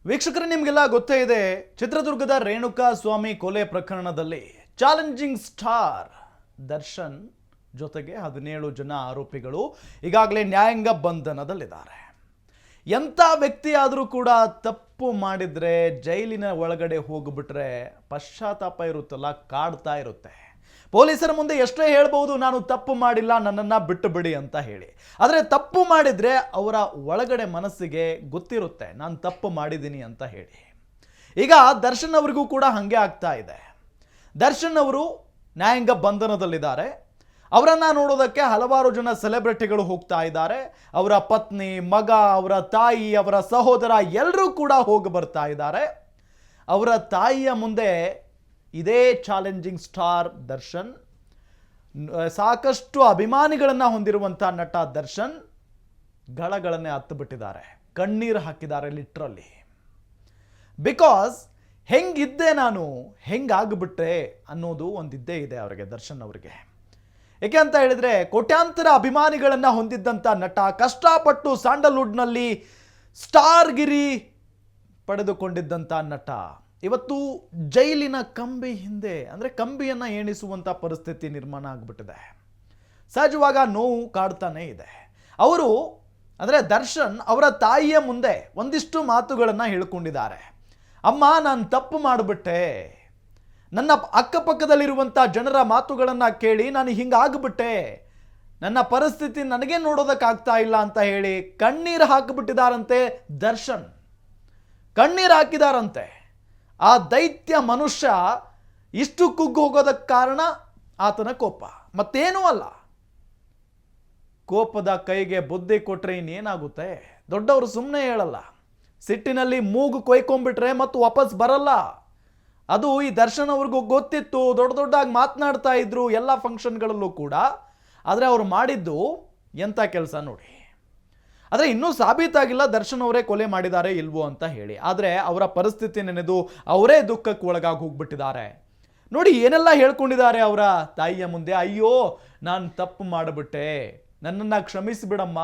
ವೀಕ್ಷಕರೇ, ನಿಮಗೆಲ್ಲ ಗೊತ್ತೇ ಇದೆ, ಚಿತ್ರದುರ್ಗದ ರೇಣುಕಾ ಸ್ವಾಮಿ ಕೊಲೆ ಪ್ರಕರಣದಲ್ಲಿ ಚಾಲೆಂಜಿಂಗ್ ಸ್ಟಾರ್ ದರ್ಶನ್ ಜೊತೆಗೆ 17 ಜನ ಆರೋಪಿಗಳು ಈಗಾಗಲೇ ನ್ಯಾಯಾಂಗ ಬಂಧನದಲ್ಲಿದ್ದಾರೆ. ಎಂಥ ವ್ಯಕ್ತಿ ಆದರೂ ಕೂಡ ತಪ್ಪು ಮಾಡಿದ್ರೆ ಜೈಲಿನ ಒಳಗಡೆ ಹೋಗ್ಬಿಟ್ರೆ ಪಶ್ಚಾತ್ತಾಪ ಇರುತ್ತಲ್ಲ, ಕಾಡ್ತಾ ಇರುತ್ತೆ. ಪೊಲೀಸರ ಮುಂದೆ ಎಷ್ಟೇ ಹೇಳ್ಬೋದು, ನಾನು ತಪ್ಪು ಮಾಡಿಲ್ಲ, ನನ್ನನ್ನು ಬಿಟ್ಟು ಬಿಡಿ ಅಂತ ಹೇಳಿ. ಆದರೆ ತಪ್ಪು ಮಾಡಿದರೆ ಅವರ ಒಳಗಡೆ ಮನಸ್ಸಿಗೆ ಗೊತ್ತಿರುತ್ತೆ, ನಾನು ತಪ್ಪು ಮಾಡಿದ್ದೀನಿ ಅಂತ ಹೇಳಿ. ಈಗ ದರ್ಶನ್ ಅವರಿಗೂ ಕೂಡ ಹಾಗೆ ಆಗ್ತಾ ಇದೆ. ದರ್ಶನ್ ಅವರು ನ್ಯಾಯಾಂಗ ಬಂಧನದಲ್ಲಿದ್ದಾರೆ. ಅವರನ್ನು ನೋಡೋದಕ್ಕೆ ಹಲವಾರು ಜನ ಸೆಲೆಬ್ರಿಟಿಗಳು ಹೋಗ್ತಾ ಇದ್ದಾರೆ. ಅವರ ಪತ್ನಿ, ಮಗ, ಅವರ ತಾಯಿ, ಅವರ ಸಹೋದರ ಎಲ್ಲರೂ ಕೂಡ ಹೋಗಿ ಬರ್ತಾ ಇದ್ದಾರೆ. ಅವರ ತಾಯಿಯ ಮುಂದೆ ಇದೇ ಚಾಲೆಂಜಿಂಗ್ ಸ್ಟಾರ್ ದರ್ಶನ್, ಸಾಕಷ್ಟು ಅಭಿಮಾನಿಗಳನ್ನು ಹೊಂದಿರುವಂಥ ನಟ ದರ್ಶನ್ ಗಳಗಳನ್ನೇ ಹತ್ತು ಬಿಟ್ಟಿದ್ದಾರೆ, ಕಣ್ಣೀರು ಹಾಕಿದ್ದಾರೆ ಲಿಟ್ರಲಿ. ಬಿಕಾಸ್ ಹೆಂಗಿದ್ದೆ ನಾನು, ಹೆಂಗಾಗ್ಬಿಟ್ಟೆ ಅನ್ನೋದು ಒಂದಿದ್ದೇ ಇದೆ ಅವರಿಗೆ, ದರ್ಶನ್ ಅವರಿಗೆ. ಏಕೆ ಅಂತ ಹೇಳಿದ್ರೆ, ಕೋಟ್ಯಾಂತರ ಅಭಿಮಾನಿಗಳನ್ನು ಹೊಂದಿದ್ದಂಥ ನಟ, ಕಷ್ಟಪಟ್ಟು ಸ್ಯಾಂಡಲ್ವುಡ್ನಲ್ಲಿ ಸ್ಟಾರ್ಗಿರಿ ಪಡೆದುಕೊಂಡಿದ್ದಂಥ ನಟ ಇವತ್ತು ಜೈಲಿನ ಕಂಬಿ ಹಿಂದೆ, ಅಂದರೆ ಕಂಬಿಯನ್ನು ಎಣಿಸುವಂಥ ಪರಿಸ್ಥಿತಿ ನಿರ್ಮಾಣ ಆಗಿಬಿಟ್ಟಿದೆ. ಸಹಜವಾಗ ನೋವು ಕಾಡ್ತಾನೇ ಇದೆ. ಅವರು ಅಂದರೆ ದರ್ಶನ್ ಅವರ ತಾಯಿಯ ಮುಂದೆ ಒಂದಿಷ್ಟು ಮಾತುಗಳನ್ನು ಹೇಳ್ಕೊಂಡಿದ್ದಾರೆ. ಅಮ್ಮ, ನಾನು ತಪ್ಪು ಮಾಡಿಬಿಟ್ಟೆ, ನನ್ನ ಅಕ್ಕಪಕ್ಕದಲ್ಲಿರುವಂಥ ಜನರ ಮಾತುಗಳನ್ನು ಕೇಳಿ ನಾನು ಹಿಂಗಾಗ್ಬಿಟ್ಟೆ, ನನ್ನ ಪರಿಸ್ಥಿತಿ ನನಗೆ ನೋಡೋದಕ್ಕಾಗ್ತಾ ಇಲ್ಲ ಅಂತ ಹೇಳಿ ಕಣ್ಣೀರು ಹಾಕಿಬಿಟ್ಟಿದ್ದಾರಂತೆ ದರ್ಶನ್. ಕಣ್ಣೀರು ಹಾಕಿದಾರಂತೆ. ಆ ದೈತ್ಯ ಮನುಷ್ಯ ಇಷ್ಟು ಕುಗ್ಗು ಹೋಗೋದಕ್ಕೆ ಕಾರಣ ಆತನ ಕೋಪ, ಮತ್ತೇನೂ ಅಲ್ಲ. ಕೋಪದ ಕೈಗೆ ಬುದ್ಧಿ ಕೊಟ್ಟರೆ ಇನ್ನೇನಾಗುತ್ತೆ? ದೊಡ್ಡವರು ಸುಮ್ಮನೆ ಹೇಳಲ್ಲ. ಸಿಟ್ಟಿನಲ್ಲಿ ಮೂಗು ಕೊಯ್ಕೊಂಡ್ಬಿಟ್ರೆ ಮತ್ತು ವಾಪಸ್ ಬರಲ್ಲ. ಅದು ಈ ದರ್ಶನ್ ಅವ್ರಿಗೂ ಗೊತ್ತಿತ್ತು. ದೊಡ್ಡ ದೊಡ್ಡದಾಗಿ ಮಾತನಾಡ್ತಾ ಇದ್ರು ಎಲ್ಲ ಫಂಕ್ಷನ್ಗಳಲ್ಲೂ ಕೂಡ. ಆದರೆ ಅವರು ಮಾಡಿದ್ದು ಎಂಥ ಕೆಲಸ ನೋಡಿ. ಆದರೆ ಇನ್ನೂ ಸಾಬೀತಾಗಿಲ್ಲ ದರ್ಶನ್ ಅವರೇ ಕೊಲೆ ಮಾಡಿದ್ದಾರೆ ಇಲ್ವೋ ಅಂತ ಹೇಳಿ. ಆದರೆ ಅವರ ಪರಿಸ್ಥಿತಿ ನೆನೆದು ಅವರೇ ದುಃಖಕ್ಕೆ ಒಳಗಾಗಿ ಹೋಗ್ಬಿಟ್ಟಿದ್ದಾರೆ. ನೋಡಿ ಏನೆಲ್ಲ ಹೇಳ್ಕೊಂಡಿದ್ದಾರೆ ಅವರ ತಾಯಿಯ ಮುಂದೆ. ಅಯ್ಯೋ, ನಾನು ತಪ್ಪು ಮಾಡಿಬಿಟ್ಟೆ, ನನ್ನನ್ನು ಕ್ಷಮಿಸಿಬಿಡಮ್ಮ.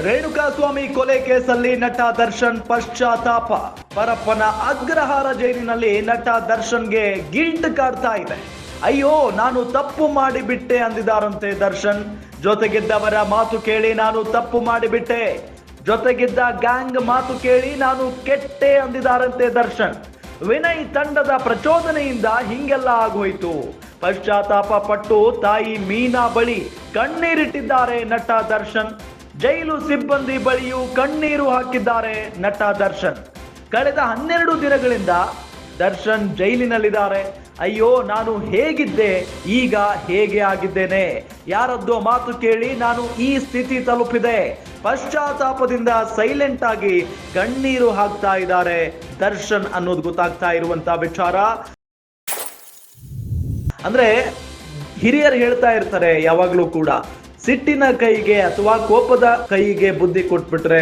ರೇಣುಕಾ ಸ್ವಾಮಿ ಕೊಲೆ ಕೇಸಲ್ಲಿ ನಟ ದರ್ಶನ್ ಪಶ್ಚಾತ್ತಾಪ. ಪರಪ್ಪನ ಅಗ್ರಹಾರ ಜೈಲಿನಲ್ಲಿ ನಟ ದರ್ಶನ್ಗೆ ಗಿಲ್ಟ್ ಕಾಡ್ತಾ ಇದೆ. ಅಯ್ಯೋ, ನಾನು ತಪ್ಪು ಮಾಡಿಬಿಟ್ಟೆ ಅಂದಿದ್ದಾರಂತೆ ದರ್ಶನ್. ಜೊತೆಗಿದ್ದವರ ಮಾತು ಕೇಳಿ ನಾನು ತಪ್ಪು ಮಾಡಿಬಿಟ್ಟೆ, ಜೊತೆಗಿದ್ದ ಗ್ಯಾಂಗ್ ಮಾತು ಕೇಳಿ ನಾನು ಕೆಟ್ಟೆ ಅಂದಿದ್ದಾರಂತೆ ದರ್ಶನ್. ವಿನಯ್ ತಂಡದ ಪ್ರಚೋದನೆಯಿಂದ ಹಿಂಗೆಲ್ಲ ಆಗೋಯ್ತು. ಪಶ್ಚಾತ್ತಾಪ ಪಟ್ಟು ತಾಯಿ ಮೀನಾ ಬಳಿ ಕಣ್ಣೀರಿಟ್ಟಿದ್ದಾರೆ ನಟ ದರ್ಶನ್. ಜೈಲು ಸಿಬ್ಬಂದಿ ಬಳಿಯೂ ಕಣ್ಣೀರು ಹಾಕಿದ್ದಾರೆ ನಟ ದರ್ಶನ್. ಕಳೆದ 12 ದಿನಗಳಿಂದ ದರ್ಶನ್ ಜೈಲಿನಲ್ಲಿದ್ದಾರೆ. ಅಯ್ಯೋ, ನಾನು ಹೇಗಿದ್ದೆ, ಈಗ ಹೇಗೆ ಆಗಿದ್ದೇನೆ, ಯಾರದ್ದೋ ಮಾತು ಕೇಳಿ ನಾನು ಈ ಸ್ಥಿತಿ ತಲುಪಿದೆ. ಪಶ್ಚಾತ್ತಾಪದಿಂದ ಸೈಲೆಂಟ್ ಆಗಿ ಕಣ್ಣೀರು ಹಾಕ್ತಾ ಇದ್ದಾರೆ ದರ್ಶನ್ ಅನ್ನೋದು ಗೊತ್ತಾಗ್ತಾ ಇರುವಂತ ವಿಚಾರ. ಅಂದ್ರೆ ಹಿರಿಯರು ಹೇಳ್ತಾ ಇರ್ತಾರೆ ಯಾವಾಗ್ಲೂ ಕೂಡ, ಸಿಟ್ಟಿನ ಕೈಗೆ ಅಥವಾ ಕೋಪದ ಕೈಗೆ ಬುದ್ಧಿ ಕೊಟ್ಬಿಟ್ರೆ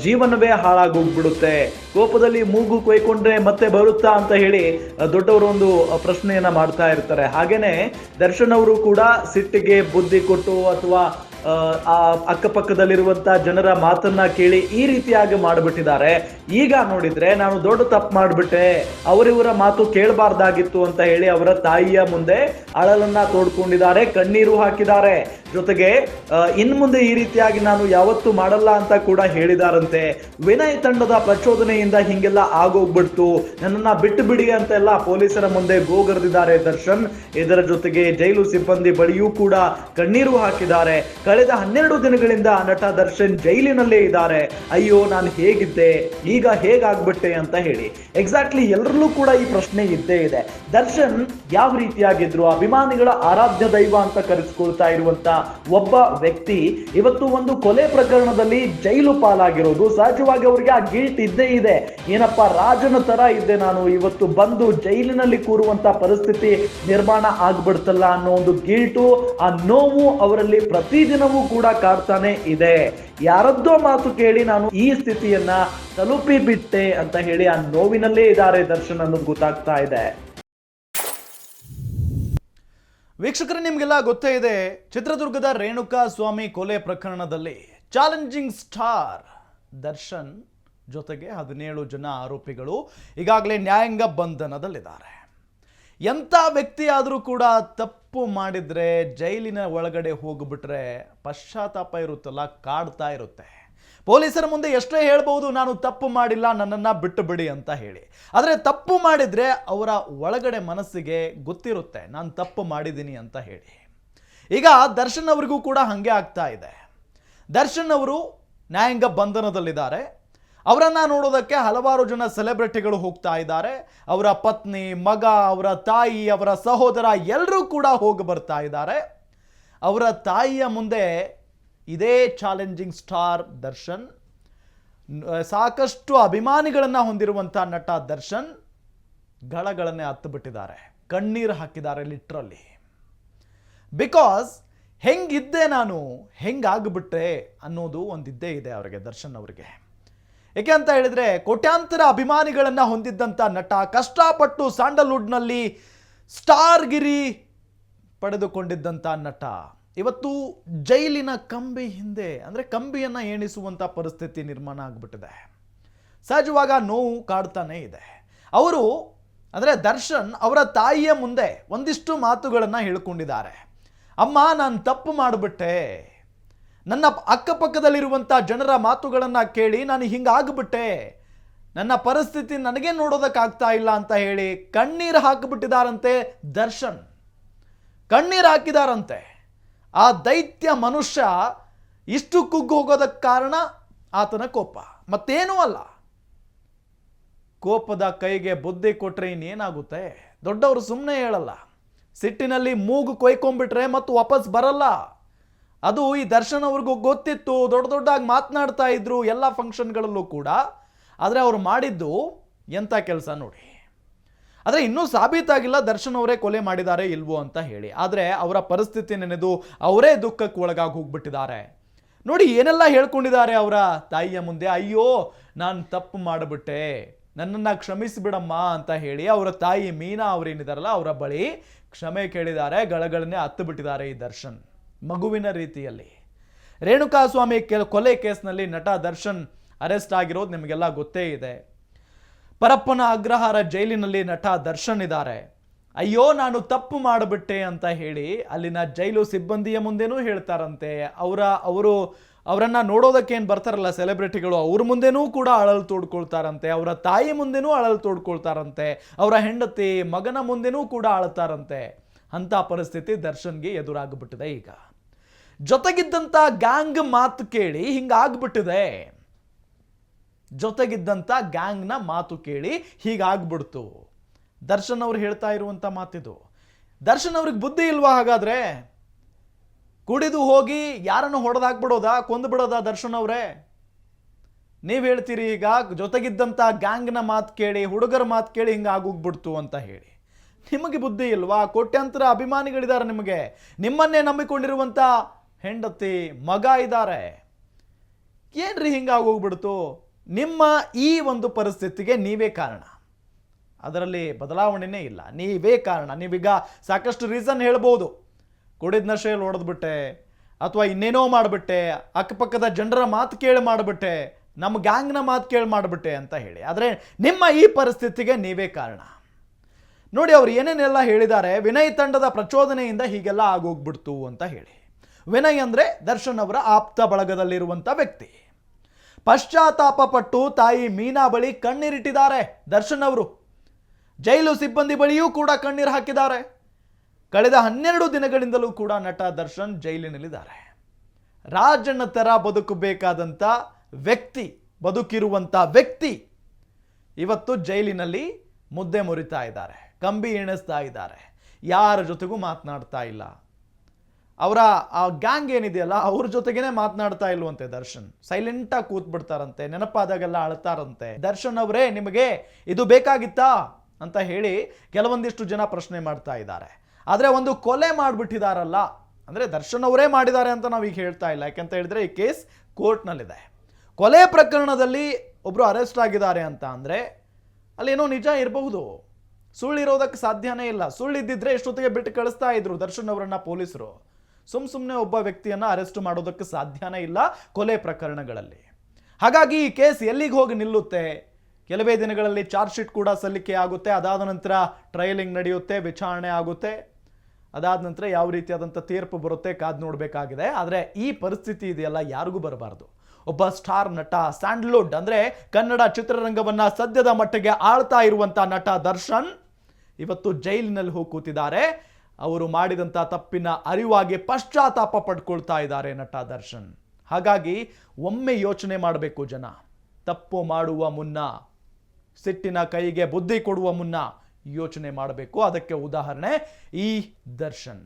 ಜೀವನವೇ ಹಾಳಾಗೋಗ್ಬಿಡುತ್ತೆ, ಕೋಪದಲ್ಲಿ ಮೂಗು ಕೊಯ್ಕೊಂಡ್ರೆ ಮತ್ತೆ ಬರುತ್ತಾ ಅಂತ ಹೇಳಿ ದೊಡ್ಡವರು ಒಂದು ಪ್ರಶ್ನೆಯನ್ನ ಮಾಡ್ತಾ ಇರ್ತಾರೆ. ಹಾಗೇನೆ ದರ್ಶನ್ ಅವರು ಕೂಡ ಸಿಟ್ಟಿಗೆ ಬುದ್ಧಿ ಕೊಟ್ಟು ಅಥವಾ ಆ ಅಕ್ಕಪಕ್ಕದಲ್ಲಿರುವಂತ ಜನರ ಮಾತನ್ನ ಕೇಳಿ ಈ ರೀತಿಯಾಗಿ ಮಾಡಿಬಿಟ್ಟಿದ್ದಾರೆ. ಈಗ ನೋಡಿದ್ರೆ ನಾನು ದೊಡ್ಡ ತಪ್ಪು ಮಾಡಿಬಿಟ್ಟೆ, ಅವರಿವರ ಮಾತು ಕೇಳಬಾರ್ದಾಗಿತ್ತು ಅಂತ ಹೇಳಿ ಅವರ ತಾಯಿಯ ಮುಂದೆ ಅಳಲನ್ನ ತೋಡ್ಕೊಂಡಿದ್ದಾರೆ, ಕಣ್ಣೀರು ಹಾಕಿದ್ದಾರೆ. ಜೊತೆಗೆ ಇನ್ ಮುಂದೆ ಈ ರೀತಿಯಾಗಿ ನಾನು ಯಾವತ್ತೂ ಮಾಡಲ್ಲ ಅಂತ ಕೂಡ ಹೇಳಿದಾರಂತೆ. ವಿನಯ್ ತಂಡದ ಪ್ರಚೋದನೆಯಿಂದ ಹಿಂಗೆಲ್ಲ ಆಗೋಗ್ಬಿಡ್ತು, ನನ್ನನ್ನ ಬಿಟ್ಟು ಬಿಡಿ ಅಂತೆಲ್ಲ ಪೊಲೀಸರ ಮುಂದೆ ಗೋಗರೆದಿದ್ದಾರೆ ದರ್ಶನ್. ಇದರ ಜೊತೆಗೆ ಜೈಲು ಸಿಬ್ಬಂದಿ ಬಳಿಯೂ ಕೂಡ ಕಣ್ಣೀರು ಹಾಕಿದ್ದಾರೆ. ಕಳೆದ 12 ದಿನಗಳಿಂದ ನಟ ದರ್ಶನ್ ಜೈಲಿನಲ್ಲೇ ಇದ್ದಾರೆ. ಅಯ್ಯೋ, ನಾನು ಹೇಗಿದ್ದೆ, ಈಗ ಹೇಗಾಗ್ಬಿಟ್ಟೆ ಅಂತ ಹೇಳಿ. ಎಕ್ಸಾಕ್ಟ್ಲಿ ಎಲ್ಲರಲ್ಲೂ ಕೂಡ ಈ ಪ್ರಶ್ನೆ ಇದ್ದೇ ಇದೆ. ದರ್ಶನ್ ಯಾವ ರೀತಿಯಾಗಿದ್ರು, ಅಭಿಮಾನಿಗಳ ಆರಾಧ್ಯ ದೈವ ಅಂತ ಕರೆಸಿಕೊಳ್ತಾ ಇರುವಂತ ಒಬ್ಬ ವ್ಯಕ್ತಿ ಇವತ್ತು ಒಂದು ಕೊಲೆ ಪ್ರಕರಣದಲ್ಲಿ ಜೈಲು ಪಾಲಾಗಿರೋದು ಸಹಜವಾಗಿ ಅವರಿಗೆ ಆ ಗಿಲ್ಟ್ ಇದ್ದೇ ಇದೆ. ಏನಪ್ಪ, ರಾಜನ ತರ ಇದ್ದೆ ನಾನು, ಇವತ್ತು ಬಂದು ಜೈಲಿನಲ್ಲಿ ಕೂರುವಂತ ಪರಿಸ್ಥಿತಿ ನಿರ್ಮಾಣ ಆಗ್ಬಿಡ್ತಲ್ಲ ಅನ್ನೋ ಒಂದು ಗಿಲ್ಟು, ಆ ನೋವು ಅವರಲ್ಲಿ ಪ್ರತಿದಿನ ದಿನವೂ ಕೂಡ ಕಾಡ್ತಾನೆ ಇದೆ. ಯಾರದ್ದೋ ಮಾತು ಕೇಳಿ ನಾನು ಈ ಸ್ಥಿತಿಯನ್ನ ತಲುಪಿ ಬಿಟ್ಟೆ ಅಂತ ಹೇಳಿ ಆ ನೋವಿನಲ್ಲೇ ಇದ್ದಾರೆ ದರ್ಶನ್ ಅನ್ನೋದು ಗೊತ್ತಾಗ್ತಾ ಇದೆ. ವೀಕ್ಷಕರೇ, ನಿಮಗೆಲ್ಲ ಗೊತ್ತೇ ಇದೆ, ಚಿತ್ರದುರ್ಗದ ರೇಣುಕಾ ಸ್ವಾಮಿ ಕೊಲೆ ಪ್ರಕರಣದಲ್ಲಿ ಚಾಲೆಂಜಿಂಗ್ ಸ್ಟಾರ್ ದರ್ಶನ್ ಜೊತೆಗೆ 17 ಜನ ಆರೋಪಿಗಳು ಈಗಾಗಲೇ ನ್ಯಾಯಾಂಗ ಬಂಧನದಲ್ಲಿದ್ದಾರೆ. ಎಂಥ ವ್ಯಕ್ತಿ ಆದರೂ ಕೂಡ ತಪ್ಪು ಮಾಡಿದರೆ ಜೈಲಿನ ಒಳಗಡೆ ಹೋಗ್ಬಿಟ್ರೆ ಪಶ್ಚಾತ್ತಾಪ ಇರುತ್ತಲ್ಲ, ಕಾಡ್ತಾ ಇರುತ್ತೆ. ಪೊಲೀಸರ ಮುಂದೆ ಎಷ್ಟೇ ಹೇಳ್ಬೋದು, ನಾನು ತಪ್ಪು ಮಾಡಿಲ್ಲ, ನನ್ನನ್ನು ಬಿಟ್ಟು ಬಿಡಿ ಅಂತ ಹೇಳಿ. ಆದರೆ ತಪ್ಪು ಮಾಡಿದರೆ ಅವರ ಒಳಗಡೆ ಮನಸ್ಸಿಗೆ ಗೊತ್ತಿರುತ್ತೆ ನಾನು ತಪ್ಪು ಮಾಡಿದ್ದೀನಿ ಅಂತ ಹೇಳಿ. ಈಗ ದರ್ಶನ್ ಅವರಿಗೂ ಕೂಡ ಹಾಗೆ ಆಗ್ತಾ ಇದೆ. ದರ್ಶನ್ ಅವರು ನ್ಯಾಯಾಂಗ ಬಂಧನದಲ್ಲಿದ್ದಾರೆ. ಅವರನ್ನು ನೋಡೋದಕ್ಕೆ ಹಲವಾರು ಜನ ಸೆಲೆಬ್ರಿಟಿಗಳು ಹೋಗ್ತಾ ಇದ್ದಾರೆ. ಅವರ ಪತ್ನಿ, ಮಗ, ಅವರ ತಾಯಿ, ಅವರ ಸಹೋದರ ಎಲ್ಲರೂ ಕೂಡ ಹೋಗಿ ಬರ್ತಾ ಇದ್ದಾರೆ. ಅವರ ತಾಯಿಯ ಮುಂದೆ ಇದೇ ಚಾಲೆಂಜಿಂಗ್ ಸ್ಟಾರ್ ದರ್ಶನ್, ಸಾಕಷ್ಟು ಅಭಿಮಾನಿಗಳನ್ನು ಹೊಂದಿರುವಂಥ ನಟ ದರ್ಶನ್ ಗಳಗಳನ್ನೇ ಹತ್ತು ಬಿಟ್ಟಿದ್ದಾರೆ, ಕಣ್ಣೀರು ಹಾಕಿದ್ದಾರೆ ಲಿಟ್ರಲಿ. ಬಿಕಾಸ್ ಹೆಂಗಿದ್ದೆ ನಾನು, ಹೆಂಗಾಗ್ಬಿಟ್ಟೆ ಅನ್ನೋದು ಒಂದಿದ್ದೇ ಇದೆ ಅವರಿಗೆ, ದರ್ಶನ್ ಅವರಿಗೆ. ಏಕೆ ಅಂತ ಹೇಳಿದ್ರೆ ಕೋಟ್ಯಾಂತರ ಅಭಿಮಾನಿಗಳನ್ನು ಹೊಂದಿದ್ದಂಥ ನಟ, ಕಷ್ಟಪಟ್ಟು ಸ್ಯಾಂಡಲ್ವುಡ್ನಲ್ಲಿ ಸ್ಟಾರ್ಗಿರಿ ಪಡೆದುಕೊಂಡಿದ್ದಂಥ ನಟ ಇವತ್ತು ಜೈಲಿನ ಕಂಬಿ ಹಿಂದೆ, ಅಂದರೆ ಕಂಬಿಯನ್ನು ಎಣಿಸುವಂಥ ಪರಿಸ್ಥಿತಿ ನಿರ್ಮಾಣ ಆಗಿಬಿಟ್ಟಿದೆ. ಸಹಜವಾಗ ನೋವು ಕಾಡ್ತಾನೆ ಇದೆ. ಅವರು ಅಂದರೆ ದರ್ಶನ್ ಅವರ ತಾಯಿಯ ಮುಂದೆ ಒಂದಿಷ್ಟು ಮಾತುಗಳನ್ನು ಹೇಳ್ಕೊಂಡಿದ್ದಾರೆ. ಅಮ್ಮ, ನಾನು ತಪ್ಪು ಮಾಡಿಬಿಟ್ಟೆ, ನನ್ನ ಅಕ್ಕಪಕ್ಕದಲ್ಲಿರುವಂಥ ಜನರ ಮಾತುಗಳನ್ನು ಕೇಳಿ ನಾನು ಹಿಂಗಾಗ್ಬಿಟ್ಟೆ, ನನ್ನ ಪರಿಸ್ಥಿತಿ ನನಗೆ ನೋಡೋದಕ್ಕಾಗ್ತಾ ಇಲ್ಲ ಅಂತ ಹೇಳಿ ಕಣ್ಣೀರು ಹಾಕಿಬಿಟ್ಟಿದ್ದಾರಂತೆ ದರ್ಶನ್. ಕಣ್ಣೀರು ಹಾಕಿದಾರಂತೆ. ಆ ದೈತ್ಯ ಮನುಷ್ಯ ಇಷ್ಟು ಕುಗ್ಗು ಹೋಗೋದಕ್ಕೆ ಕಾರಣ ಆತನ ಕೋಪ, ಮತ್ತೇನೂ ಅಲ್ಲ. ಕೋಪದ ಕೈಗೆ ಬುದ್ಧಿ ಕೊಟ್ಟರೆ ಇನ್ನೇನಾಗುತ್ತೆ? ದೊಡ್ಡವರು ಸುಮ್ಮನೆ ಹೇಳಲ್ಲ. ಸಿಟ್ಟಿನಲ್ಲಿ ಮೂಗು ಕೊಯ್ಕೊಂಡ್ಬಿಟ್ರೆ ಮತ್ತು ವಾಪಸ್ ಬರಲ್ಲ. ಅದು ಈ ದರ್ಶನ್ ಅವ್ರಿಗೂ ಗೊತ್ತಿತ್ತು. ದೊಡ್ಡ ದೊಡ್ಡದಾಗಿ ಮಾತನಾಡ್ತಾ ಇದ್ರು ಎಲ್ಲ ಫಂಕ್ಷನ್ಗಳಲ್ಲೂ ಕೂಡ. ಆದರೆ ಅವರು ಮಾಡಿದ್ದು ಎಂಥ ಕೆಲಸ ನೋಡಿ. ಆದರೆ ಇನ್ನೂ ಸಾಬೀತಾಗಿಲ್ಲ ದರ್ಶನ್ ಅವರೇ ಕೊಲೆ ಮಾಡಿದ್ದಾರೆ ಇಲ್ವೋ ಅಂತ ಹೇಳಿ. ಆದರೆ ಅವರ ಪರಿಸ್ಥಿತಿ ನೆನೆದು ಅವರೇ ದುಃಖಕ್ಕೆ ಒಳಗಾಗಿ ಹೋಗ್ಬಿಟ್ಟಿದ್ದಾರೆ. ನೋಡಿ ಏನೆಲ್ಲ ಹೇಳ್ಕೊಂಡಿದ್ದಾರೆ ಅವರ ತಾಯಿಯ ಮುಂದೆ. ಅಯ್ಯೋ, ನಾನು ತಪ್ಪು ಮಾಡಿಬಿಟ್ಟೆ, ನನ್ನನ್ನು ಕ್ಷಮಿಸಿಬಿಡಮ್ಮ ಅಂತ ಹೇಳಿ ಅವರ ತಾಯಿ ಮೀನಾ ಅವರೇನಿದಾರಲ್ಲ ಅವರ ಬಳಿ ಕ್ಷಮೆ ಕೇಳಿದ್ದಾರೆ. ಗಳಗಳನ್ನೇ ಹತ್ತು ಬಿಟ್ಟಿದ್ದಾರೆ ಈ ದರ್ಶನ್ ಮಗುವಿನ ರೀತಿಯಲ್ಲಿ. ರೇಣುಕಾ ಸ್ವಾಮಿ ಕೊಲೆ ಕೇಸ್ನಲ್ಲಿ ನಟ ದರ್ಶನ್ ಅರೆಸ್ಟ್ ಆಗಿರೋದು ನಿಮಗೆಲ್ಲ ಗೊತ್ತೇ ಇದೆ. ಪರಪ್ಪನ ಅಗ್ರಹಾರ ಜೈಲಿನಲ್ಲಿ ನಟ ದರ್ಶನ್ ಇದ್ದಾರೆ. ಅಯ್ಯೋ, ನಾನು ತಪ್ಪು ಮಾಡಿಬಿಟ್ಟೆ ಅಂತ ಹೇಳಿ ಅಲ್ಲಿನ ಜೈಲು ಸಿಬ್ಬಂದಿಯ ಮುಂದೆನೂ ಹೇಳ್ತಾರಂತೆ. ಅವರನ್ನು ನೋಡೋದಕ್ಕೆ ಏನು ಬರ್ತಾರಲ್ಲ ಸೆಲೆಬ್ರಿಟಿಗಳು, ಅವ್ರ ಮುಂದೆನೂ ಕೂಡ ಅಳಲು ತೋಡ್ಕೊಳ್ತಾರಂತೆ. ಅವರ ತಾಯಿ ಮುಂದೆನೂ ಅಳಲು ತೋಡ್ಕೊಳ್ತಾರಂತೆ. ಅವರ ಹೆಂಡತಿ, ಮಗನ ಮುಂದೆನೂ ಕೂಡ ಅಳ್ತಾರಂತೆ. ಅಂಥ ಪರಿಸ್ಥಿತಿ ದರ್ಶನ್ಗೆ ಎದುರಾಗ್ಬಿಟ್ಟಿದೆ. ಈಗ ಜೊತೆಗಿದ್ದಂಥ ಗ್ಯಾಂಗ್ ಮಾತು ಕೇಳಿ ಹಿಂಗಾಗ್ಬಿಟ್ಟಿದೆ. ಜೊತೆಗಿದ್ದಂಥ ಗ್ಯಾಂಗ್ನ ಮಾತು ಕೇಳಿ ಹೀಗಾಗ್ಬಿಡ್ತು. ದರ್ಶನ್ ಅವ್ರು ಹೇಳ್ತಾ ಇರುವಂಥ ಮಾತಿದು. ದರ್ಶನ್ ಅವ್ರಿಗೆ ಬುದ್ಧಿ ಇಲ್ವಾ ಹಾಗಾದ್ರೆ? ಕುಡಿದು ಹೋಗಿ ಯಾರನ್ನು ಹೊಡೆದಾಕ್ಬಿಡೋದಾ, ಕೊಂದು ಬಿಡೋದಾ ದರ್ಶನ್ ಅವರೇ? ನೀವು ಹೇಳ್ತೀರಿ ಈಗ ಜೊತೆಗಿದ್ದಂಥ ಗ್ಯಾಂಗ್ನ ಮಾತು ಕೇಳಿ, ಹುಡುಗರ ಮಾತು ಕೇಳಿ ಹಿಂಗಾಗೋಗ್ಬಿಡ್ತು ಅಂತ ಹೇಳಿ. ನಿಮಗೆ ಬುದ್ಧಿ ಇಲ್ವಾ? ಕೋಟ್ಯಾಂತರ ಅಭಿಮಾನಿಗಳಿದ್ದಾರೆ ನಿಮಗೆ. ನಿಮ್ಮನ್ನೇ ನಂಬಿಕೊಂಡಿರುವಂಥ ಹೆಂಡತಿ, ಮಗ ಇದ್ದಾರೆ. ಏನ್ರಿ ಹಿಂಗಾಗೋಗ್ಬಿಡ್ತು? ನಿಮ್ಮ ಈ ಒಂದು ಪರಿಸ್ಥಿತಿಗೆ ನೀವೇ ಕಾರಣ. ಅದರಲ್ಲಿ ಬದಲಾವಣೆನೇ ಇಲ್ಲ. ನೀವೇ ಕಾರಣ. ನೀವೀಗ ಸಾಕಷ್ಟು ರೀಸನ್ ಹೇಳ್ಬೋದು. ಕುಡಿದ ನಶೆಯಲ್ಲಿ ಹೊಡೆದ್ಬಿಟ್ಟೆ, ಅಥವಾ ಇನ್ನೇನೋ ಮಾಡಿಬಿಟ್ಟೆ, ಅಕ್ಕಪಕ್ಕದ ಜನರ ಮಾತು ಕೇಳಿ ಮಾಡಿಬಿಟ್ಟೆ, ನಮ್ಮ ಗ್ಯಾಂಗ್ನ ಮಾತು ಕೇಳಿ ಮಾಡಿಬಿಟ್ಟೆ ಅಂತ ಹೇಳಿ. ಆದರೆ ನಿಮ್ಮ ಈ ಪರಿಸ್ಥಿತಿಗೆ ನೀವೇ ಕಾರಣ. ನೋಡಿ ಅವ್ರು ಏನೇನೆಲ್ಲ ಹೇಳಿದ್ದಾರೆ. ವಿನಯ್ ತಂಡದ ಪ್ರಚೋದನೆಯಿಂದ ಹೀಗೆಲ್ಲ ಆಗೋಗ್ಬಿಡ್ತು ಅಂತ ಹೇಳಿ. ವಿನಯ್ ಅಂದರೆ ದರ್ಶನ್ ಅವರ ಆಪ್ತ ಬಳಗದಲ್ಲಿರುವಂಥ ವ್ಯಕ್ತಿ. ಪಶ್ಚಾತ್ತಾಪ ಪಟ್ಟು ತಾಯಿ ಮೀನಾ ಬಳಿ ಕಣ್ಣೀರಿಟ್ಟಿದ್ದಾರೆ ದರ್ಶನ್ ಅವರು. ಜೈಲು ಸಿಬ್ಬಂದಿ ಬಳಿಯೂ ಕೂಡ ಕಣ್ಣೀರು ಹಾಕಿದ್ದಾರೆ. ಕಳೆದ 12 ದಿನಗಳಿಂದಲೂ ಕೂಡ ನಟ ದರ್ಶನ್ ಜೈಲಿನಲ್ಲಿದ್ದಾರೆ. ರಾಜಣ್ಣ ಥರ ಬದುಕಬೇಕಾದಂಥ ವ್ಯಕ್ತಿ, ಬದುಕಿರುವಂಥ ವ್ಯಕ್ತಿ ಇವತ್ತು ಜೈಲಿನಲ್ಲಿ ಮುದ್ದೆ ಮುರಿತಾ ಇದ್ದಾರೆ, ಕಂಬಿ ಎಣಿಸ್ತಾ ಇದ್ದಾರೆ. ಯಾರ ಜೊತೆಗೂ ಮಾತನಾಡ್ತಾ ಇಲ್ಲ. ಅವರ ಆ ಗ್ಯಾಂಗ್ ಏನಿದೆಯಲ್ಲ ಅವ್ರ ಜೊತೆಗೇನೆ ಮಾತನಾಡ್ತಾ ಇಲ್ವಂತೆ ದರ್ಶನ್. ಸೈಲೆಂಟಾಗಿ ಕೂತ್ ಬಿಡ್ತಾರಂತೆ, ನೆನಪಾದಾಗೆಲ್ಲ ಅಳ್ತಾರಂತೆ. ದರ್ಶನ್ ಅವರೇ, ನಿಮಗೆ ಇದು ಬೇಕಾಗಿತ್ತಾ ಅಂತ ಹೇಳಿ ಕೆಲವೊಂದಿಷ್ಟು ಜನ ಪ್ರಶ್ನೆ ಮಾಡ್ತಾ ಇದ್ದಾರೆ. ಆದರೆ ಒಂದು ಕೊಲೆ ಮಾಡಿಬಿಟ್ಟಿದಾರಲ್ಲ, ಅಂದರೆ ದರ್ಶನ್ ಅವರೇ ಮಾಡಿದ್ದಾರೆ ಅಂತ ನಾವೀಗ ಹೇಳ್ತಾ ಇಲ್ಲ. ಯಾಕಂತ ಹೇಳಿದ್ರೆ ಈ ಕೇಸ್ ಕೋರ್ಟ್ನಲ್ಲಿದೆ. ಕೊಲೆ ಪ್ರಕರಣದಲ್ಲಿ ಒಬ್ಬರು ಅರೆಸ್ಟ್ ಆಗಿದ್ದಾರೆ ಅಂತ ಅಂದರೆ ಅಲ್ಲೇನೋ ನಿಜ ಇರಬಹುದು, ಸುಳ್ಳಿರೋದಕ್ಕೆ ಸಾಧ್ಯನೇ ಇಲ್ಲ. ಸುಳ್ಳಿದ್ದಿದ್ರೆ ಎಷ್ಟೊತ್ತಿಗೆ ಬಿಟ್ಟು ಕಳಿಸ್ತಾ ಇದ್ರು ದರ್ಶನ್ ಅವರನ್ನ ಪೊಲೀಸರು. ಸುಮ್ಮನೆ ಒಬ್ಬ ವ್ಯಕ್ತಿಯನ್ನು ಅರೆಸ್ಟ್ ಮಾಡೋದಕ್ಕೆ ಸಾಧ್ಯನೇ ಇಲ್ಲ ಕೊಲೆ ಪ್ರಕರಣಗಳಲ್ಲಿ. ಹಾಗಾಗಿ ಈ ಕೇಸ್ ಎಲ್ಲಿಗೆ ಹೋಗಿ ನಿಲ್ಲುತ್ತೆ? ಕೆಲವೇ ದಿನಗಳಲ್ಲಿ ಚಾರ್ಜ್ ಶೀಟ್ ಕೂಡ ಸಲ್ಲಿಕೆ ಆಗುತ್ತೆ. ಅದಾದ ನಂತರ ಟ್ರಯಲಿಂಗ್ ನಡೆಯುತ್ತೆ, ವಿಚಾರಣೆ ಆಗುತ್ತೆ. ಅದಾದ ನಂತರ ಯಾವ ರೀತಿಯಾದಂಥ ತೀರ್ಪು ಬರುತ್ತೆ ಕಾದು ನೋಡಬೇಕಾಗಿದೆ. ಆದರೆ ಈ ಪರಿಸ್ಥಿತಿ ಇದೆಯಲ್ಲ ಯಾರಿಗೂ ಬರಬಾರ್ದು. ಒಬ್ಬ ಸ್ಟಾರ್ ನಟ, ಸ್ಯಾಂಡಲ್ವುಡ್ ಅಂದರೆ ಕನ್ನಡ ಚಿತ್ರರಂಗವನ್ನು ಸದ್ಯದ ಮಟ್ಟಿಗೆ ಆಳ್ತಾ ಇರುವಂಥ ನಟ ದರ್ಶನ್ ಇವತ್ತು ಜೈಲಿನಲ್ಲಿ ಹೋಗಿ ಕೂತಿದ್ದಾರೆ. ಅವರು ಮಾಡಿದಂಥ ತಪ್ಪಿನ ಅರಿವಾಗಿ ಪಶ್ಚಾತ್ತಾಪ ಪಡ್ಕೊಳ್ತಾ ಇದ್ದಾರೆ ನಟ ದರ್ಶನ್. ಹಾಗಾಗಿ ಒಮ್ಮೆ ಯೋಚನೆ ಮಾಡಬೇಕು ಜನ. ತಪ್ಪು ಮಾಡುವ ಮುನ್ನ, ಸಿಟ್ಟಿನ ಕೈಗೆ ಬುದ್ಧಿ ಕೊಡುವ ಮುನ್ನ ಯೋಚನೆ ಮಾಡಬೇಕು. ಅದಕ್ಕೆ ಉದಾಹರಣೆ ಈ ದರ್ಶನ್.